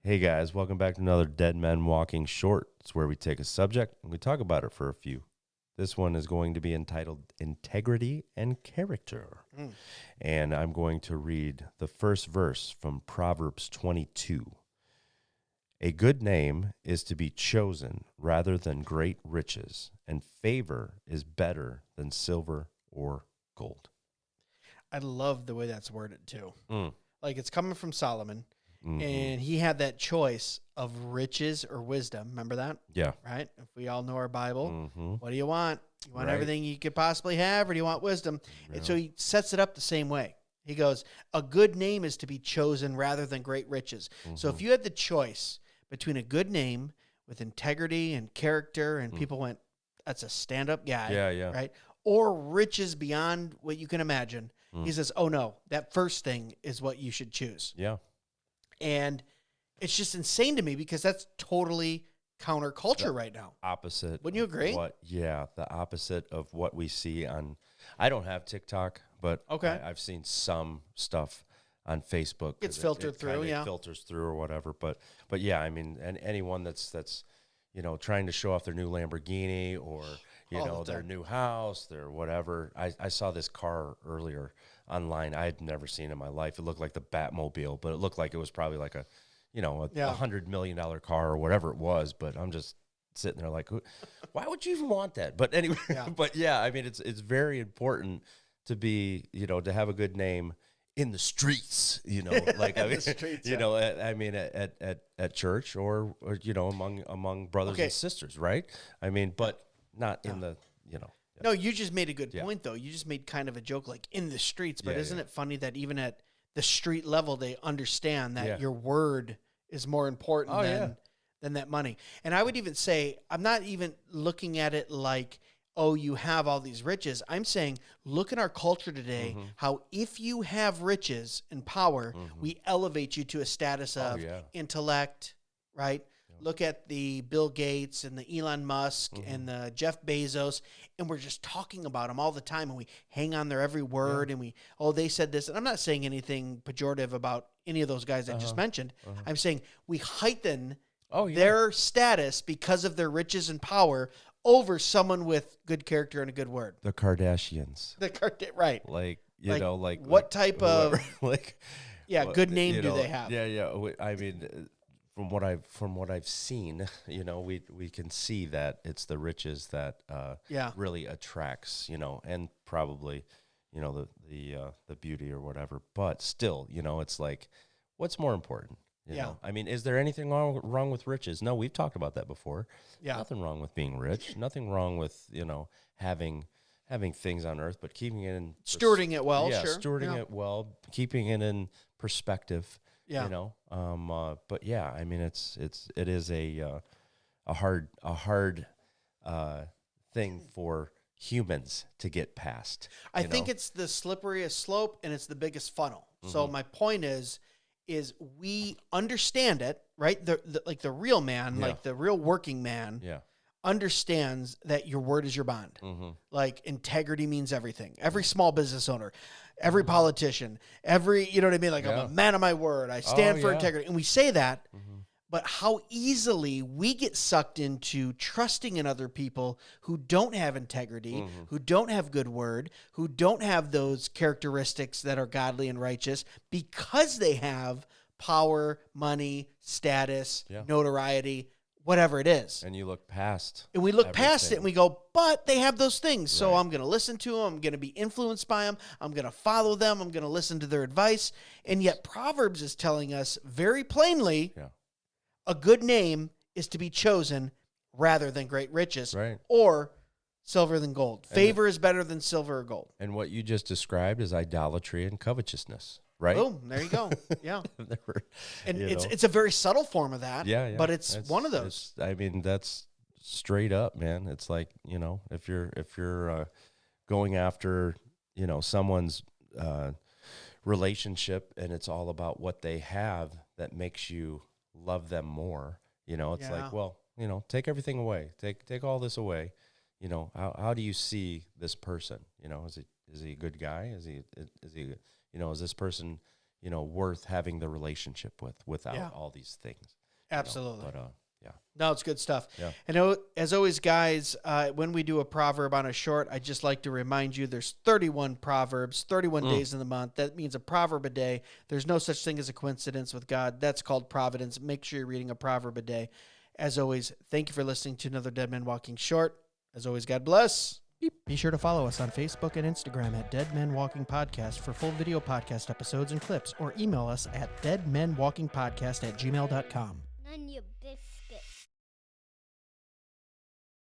Hey guys, welcome back to another Dead Men Walking Short. It's where we take a subject and we talk about it for a few. This one is going to be entitled Integrity and Character. And I'm going to read the first verse from Proverbs 22. A good name is to be chosen rather than great riches, and favor is better than silver or gold. I love the way that's worded too. Mm. Like it's coming from Solomon, Mhm. and he had that choice of riches or wisdom. Remember that? Yeah. Right? If we all know our Bible, Mhm. what do you want? You want Right. everything you could possibly have, or do you want wisdom? Yeah. And so he sets it up the same way. He goes, a good name is to be chosen rather than great riches. So if you had the choice between a good name with integrity and character, and people went, that's a stand-up guy, Yeah. right? Or riches beyond what you can imagine. He says, oh no, that first thing is what you should choose. Yeah. And it's just insane to me because that's totally counterculture right now. Opposite. Wouldn't you agree? The opposite of what we see on. I don't have TikTok, but Okay. I've seen some stuff on Facebook. Gets 'cause filtered through, kinda yeah. filters through or whatever. But yeah, I mean, and anyone that's trying to show off their new Lamborghini or All the their time. new house, their whatever. I saw this car earlier online. I had never seen in my life. It looked like the Batmobile, but it looked like it was probably like a Yeah. $100 million car or whatever it was. But I'm just sitting there like, why would you even want that? But anyway, Yeah. but yeah, I mean, it's very important to be, to have a good name in the streets, like, I In mean, the streets, at church or among brothers Okay. and sisters, right? I mean, but not in the, No, you just made a good Yeah. point, though. You just made kind of a joke, like in the streets. But Yeah, isn't yeah. it funny that even at the street level, they understand that Yeah. your word is more important Oh, yeah. than that money? And I would even say, I'm not even looking at it like, oh, you have all these riches. I'm saying, look at our culture today, Mm-hmm. how if you have riches and power, we elevate you to a status Oh, of yeah. intellect, right? Look at the Bill Gates and the Elon Musk and the Jeff Bezos, and we're just talking about them all the time, and we hang on their every word, and they said this. And I'm not saying anything pejorative about any of those guys I just mentioned. I'm saying we heighten Oh, yeah. their status because of their riches and power over someone with good character and a good word. The Kardashians, Right. like, What type of like, good name do they have? Yeah. I mean, from what I've seen, we can see that it's the riches that really attracts, and probably, the beauty or whatever. But still, it's like, what's more important? You know? I mean, is there anything wrong with riches? No, we've talked about that before. Yeah. Nothing wrong with being rich. Nothing wrong with, having things on earth, but keeping it in Stewarding it well, yeah, sure. stewarding Yeah. it well, keeping it in perspective. Yeah. But yeah, I mean, it is a hard thing for humans to get past. I think it's the slipperiest slope and it's the biggest funnel. So my point is we understand it, right? Like the real man, Yeah. like the real working man, Yeah. understands that your word is your bond. Like integrity means everything. Every small business owner, every politician, every, you know what I mean? Like I'm a man of my word. I stand for yeah. integrity. And we say that, but how easily we get sucked into trusting in other people who don't have integrity, who don't have good word, who don't have those characteristics that are godly and righteous because they have power, money, status, notoriety, whatever it is. And you look past. And we look past it everything. and we go, but they have those things. So Right. I'm going to listen to them. I'm going to be influenced by them. I'm going to follow them. I'm going to listen to their advice. And yet Proverbs is telling us very plainly, a good name is to be chosen rather than great riches Right. or silver than gold. Favor is better than silver or gold. And what you just described is idolatry and covetousness, right? Boom, there you go. Yeah. Never, And you know. it's a very subtle form of that. Yeah. But it's one of those. I mean, that's straight up, man. It's like, if you're going after, someone's relationship and it's all about what they have that makes you love them more, it's Yeah. like, well, take everything away. Take all this away. How do you see this person? Is he a good guy? Is he is this person, worth having the relationship without Yeah. all these things. Absolutely. But yeah. No, it's good stuff. Yeah. And as always, guys, when we do a proverb on a short, I just like to remind you there's 31 proverbs, 31 days in the month. That means a proverb a day. There's no such thing as a coincidence with God. That's called providence. Make sure you're reading a proverb a day. As always, thank you for listening to another Dead Men Walking Short. As always, God bless. Be sure to follow us on Facebook and Instagram at Dead Men Walking Podcast for full video podcast episodes and clips, or email us at deadmenwalkingpodcast@gmail.com. None you